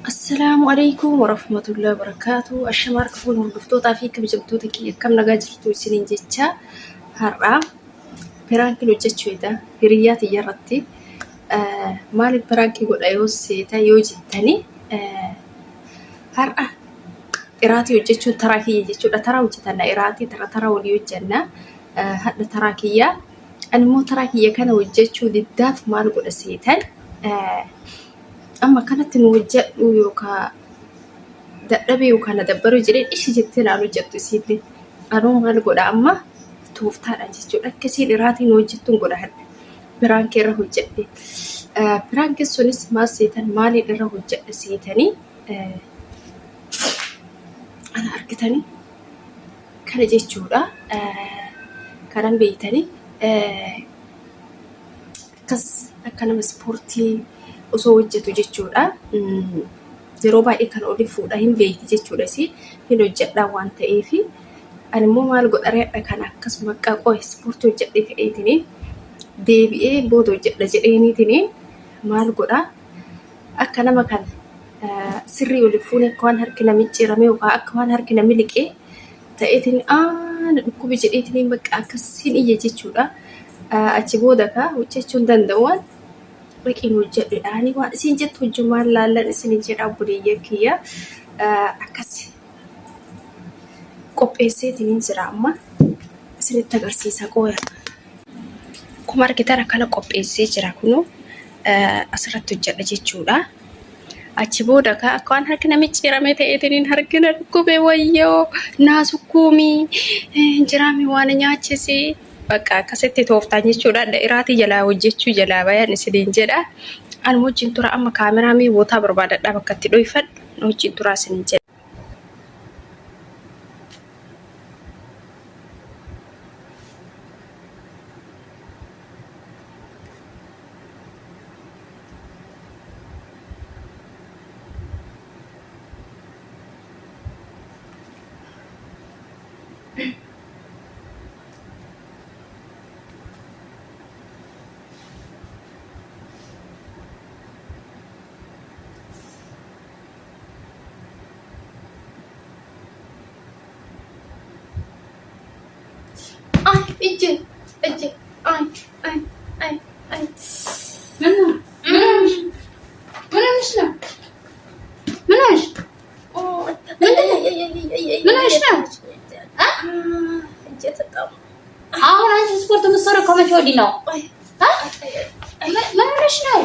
السلام عليكم ورحمة الله وبركاته. الشمار كفون هردفتوتا في كبجبتوتا كي كم نجاجرتو سنين جتشا هرا برانكي لو جتشويدا هرياتي يرتي مالي برانكي قد أيوس سيتا يوجي تاني هرا إراتي وجتشو تراكي جتشو ترى وجتنا إراتي ترى وليوجنا هذا تراكية المو تراكية كان وجتشو للداف مالي قد سيتان أما كانت نوجه ويوكا دبي وكان دبروا جرين إيش جبتنا على جبت سيدني أنا ما نقول أما توفتها أنجز كثير راتي نوجتون قول هاد برانك راه جدي برانك سونيس ما سيتن مالي راه جد سيتني أنا أركتني كان جيت جورا كان بيتني كس كان مسبورتي osoo hojjetu jechuudha. Yeroo baay'ee kan olii fuudha hin beeyti jechuudha si hin hojjedha waan ta'eef ani immoo maal godhareedha kan akkasuma qaqoo ispoortii hojjedhee ta'eetiniin deebi'ee booda hojjedha jedheeniitiniin maal godha akka nama kan sirrii olii fuune akka waan harki namni ciramee yookaan akka waan harki namni liqee ta'eetiin dhukkubi jedheetiniin bakka akkasiin iyya jechuudha. Achi booda ka hojjechuu hin danda'uun Wakin hojjet dhani waan isin jettu hojjumaan laallan isin jedha buleeyya kiyya akkas qopheesseetiin jira amma isinitti agarsiisa qooya kuma argitan akkana qopheessee jira kunu asirratti hojjedha jechuudha. Achi booda ka akka waan harki namichi ciramee ta'eetiin harkina dhukkubee wayyoo naasukkuumi jiraami waan nyaachise bakka akkasitti tooftaan jechuudha. Iraatii jalaa hojjechuu jalaa bayan isiniin jedha. Ani wajjin tura amma kaameraa mee bootaa barbaadadhaa bakka itti dhoofadhu wajjin tura isiniin jedha. Ije, ay. منو؟ شنو؟ منو ايش؟ منو شنو؟ ها؟ جت الطعم. أنا سبورت مصورة كم شو دينو؟ ها؟ منو شنو؟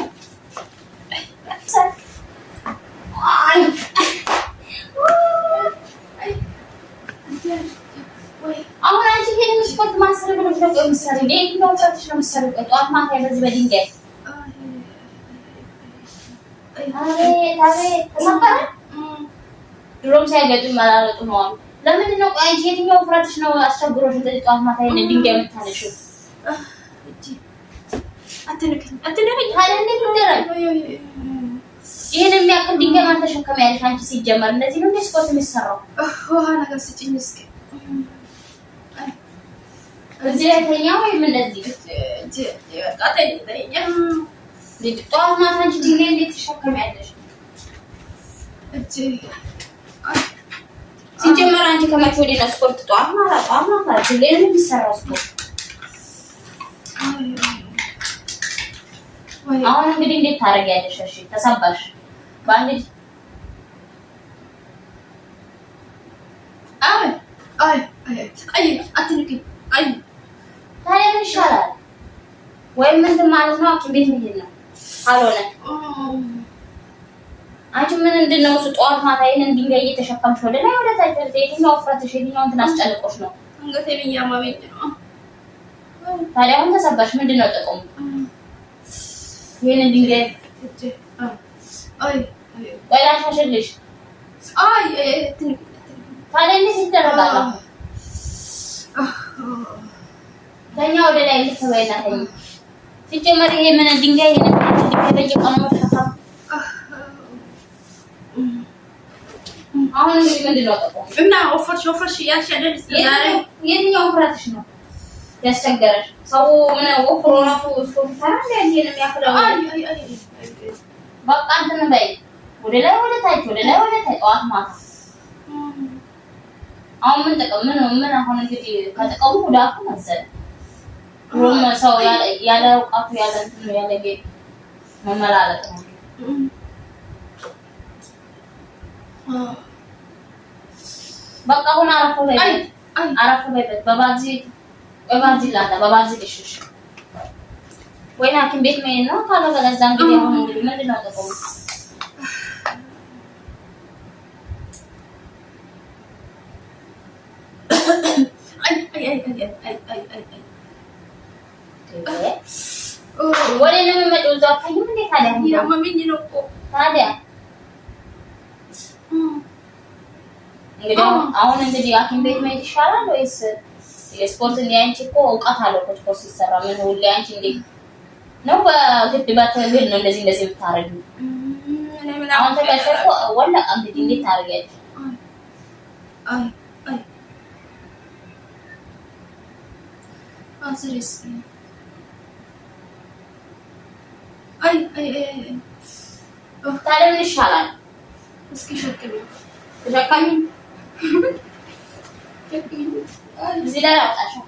أنا أجي هنا سبورت ما أصير بقول لك مسري ليه ما وصلتش لمسري قطعت ما هي بس بدين جاي هذه تصبر روم سايقة ما تنون لما تنوق أجي هنا وفرتش نو أشبروش تقطع ما هي بدين جاي مثلا شو أتنك هذا اللي بدري ይሄን የሚያክል ድንጋይ ማን ተሸከመ ያለሽ አንቺ ሲጀመር እንደዚህ ነው ስፖርት የሚሰራው ውሃ ነገር ስጪኝ እስኪ እዚህ ላይ ተኛው ወይ ምን እንደዚህ ቃተኛ ጠዋት ማታ አንቺ ድንጋይ እንዴት ተሸከመ ያለሽ ሲጀመር አንቺ ከመቼ ወዲህ ነው ስፖርት ጠዋት ማታ ድንጋይ ነው የሚሰራው ስፖርት አሁን እንግዲህ እንዴት ታደርጊያለሽ? እሺ ተሰባሽ ባንዲ አይ አትንኪ አይ ታዲያ ምን ይሻላል? ወይ ምን ማለት ነው? ሐኪም ቤት መሄድ ነው ካልሆነ አንቺ ምን እንደነው ጠዋት ማታ ይሄንን ድንጋይ እየተሸከምሽ ወደ ላይ ወደ ታች የትኛው ፍራትሽ የትኛው እንትን አስጨንቆሽ ነው? አንገቴን እያመመኝ ነው። ታዲያ አሁን ተሰባሽ ምንድነው ጥቅሙ? ይሄንን ድንጋይ ወይ ላሻሽልሽ ታዲያ እንዴት ይደረጋል? ተኛ ወደ ላይ ልትበይና ተኝ ሲጀመር ይሄ ምን ድንጋይ በየቀኑ መሸከም አሁን እንግዲህ ምንድን ነው ጥቅሙ? እና ወፈርሽ እያልሽ አይደል? ዛሬ የትኛው ፍራትሽ ነው? ያስቸገረሽ ሰው ምን ወፍሮ ራሱ ስፖርት ታረጋ እንዴ ነው ያክለው በቃ እንትን በይ ወደ ላይ ወደ ታች ጠዋት ማታ አሁን ምን ጥቅም ምን አሁን እንግዲህ ከጥቅሙ ጉዳቱ መሰለ ሮም ሰው ያለ እውቀቱ ያለ እንትን ነው ያለ ጌጥ መመላለጥ ነው በቃ አሁን አረፈ በይበት በባዚ ልሽሽ ወይና ሐኪም ቤት መሄድ ነው ካለበለዚያ እንግዲህ አሁን እንግዲህ ምንድነው ጥቅሙ ወደ ለምን መጣው ታይም እንዴ ታዲያ ያማመኝ ነው እኮ ታዲያ እንግዲህ አሁን እንግዲህ ሐኪም ቤት መሄድ ይሻላል ወይስ የስፖርት እንዲያንቺ እኮ እውቀት አለው ስፖርት ሲሰራ ምን ሁሉ ያንቺ እንዴ ነው በግድ ባትብል ነው እንደዚህ የምታረጊው አሁን ተከሸፈ ወላ እንግዲህ እንዴት ታረጊያለሽ አስሪስ ታዲያ ምን ይሻላል እስኪ ሸክሚ እዚህ ላይ አውጣሽው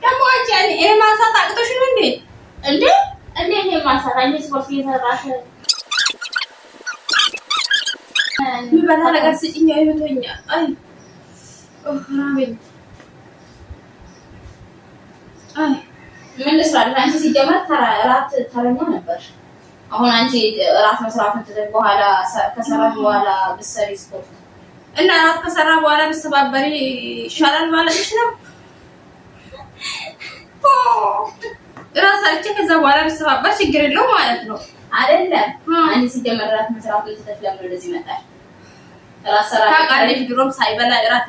ደግሞ አንቺ እኔ ማንሳት አቅቶሽ ነው እንዴ ይሄ ማንሳት አንቺ ስፖርት እየሰራሽ ምበላ ነገር ስጪኝ አይመቶኛ ራበኝ ምን ልስራልሽ አንቺ ሲጀመር ተረኛ ነበር አሁን አንቺ ራት መስራቱን ትተሽ በኋላ ከሰራሽ በኋላ ብትሰሪ ስፖርት እና ራት ከሰራ በኋላ ብትሰባበሪ ይሻላል ማለትሽ ነው ራሳችን ከዛ በኋላ ብትሰባበር ችግር የለው ማለት ነው አይደለም አንቺ ሲጀመር ራት መስራቱን ትተሽ ለምን ወደዚህ መጣሽ ራስ ሰራ ታውቃለሽ ድሮም ሳይበላ ራት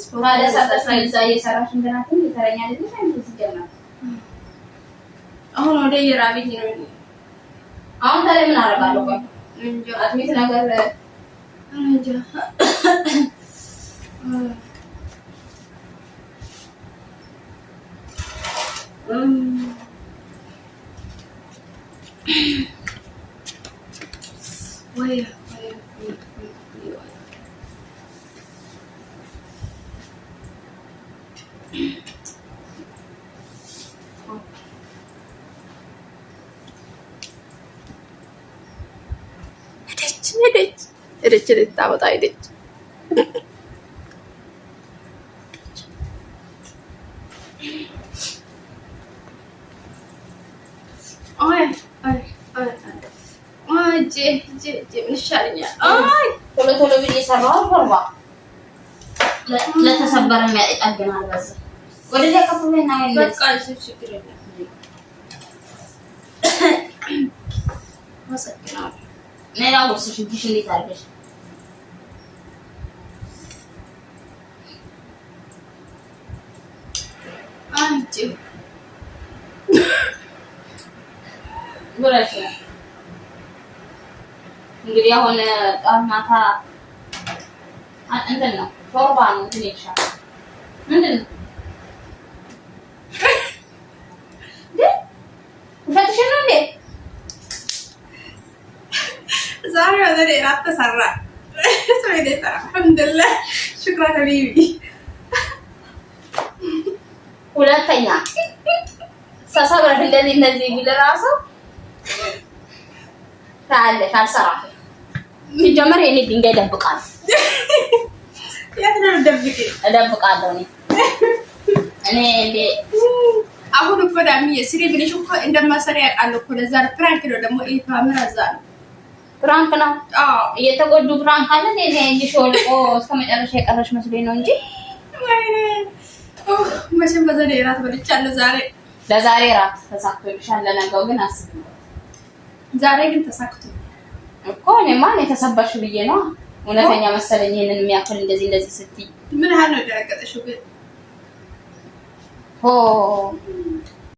ስፖርት ታዲያ ሳይዛ እየሰራሽ እንደናትም ተረኛ ልጅ አንቺ ሲጀመር አሁን ወደ የራበኝ ነው አሁን ታዲያ ምን አደርጋለሁ ቆይ እንጂ አጥሚት ነገር እንጃ ወይ ሄደች ልታወጣ ሄደች ምን ይሻለኛል ቶሎ ብዬ ሰራው ፎርባ ለተሰበረ የሚያጠግናል በዛ ወደዚያ ከፍለና በቃ እሱ ችግር የለም ማሰከናል ሌላ ወስሽ እጅሽ እንዴት አድርገሽ አንቺ ጉራሽ እንግዲህ አሁን ጣማታ እንትን ነው ሾርባ ነው ትንሽ ምንድን ነው ፈትሽ ነው እንዴ ዛሬ ወደ ራት ተሰራ ሰይደታ አልሐምዱሊላህ ሽክራ ሀቢቢ ሁለተኛ ሳሳብራ እንደዚህ ቢለራሱ ታለሽ አልሰራም ሲጀመር የኔ ድንጋይ ደብቃል ያትነው እደብቃለሁ እኔ እንዴ አሁን እኮ ዳሚዬ ስሪ ብለሽ እኮ እንደማሰሪ ያውቃለሁ እኮ ለዛ ፕራንክ ነው ደግሞ ይሄ ካሜራ እዛ ነው ፕራንክ ነው እየተጎዱ ፕራንክ አለ እኔ ሾልቆ እስከመጨረሻ የቀረሽ መስሎኝ ነው እንጂ መቼም በዘዴ ራት በልቻለሁ ለዛሬ ራት ተሳክቶልሻል ለነገው ግን አስብ ዛሬ ግን ተሳክቶ እኮ እኔማ የተሰበርሽ ብዬ ነው እውነተኛ መሰለኝ ይሄንን የሚያክል እንደዚህ ስትይ ምን ያህል ነው ደረቀተሽው ግን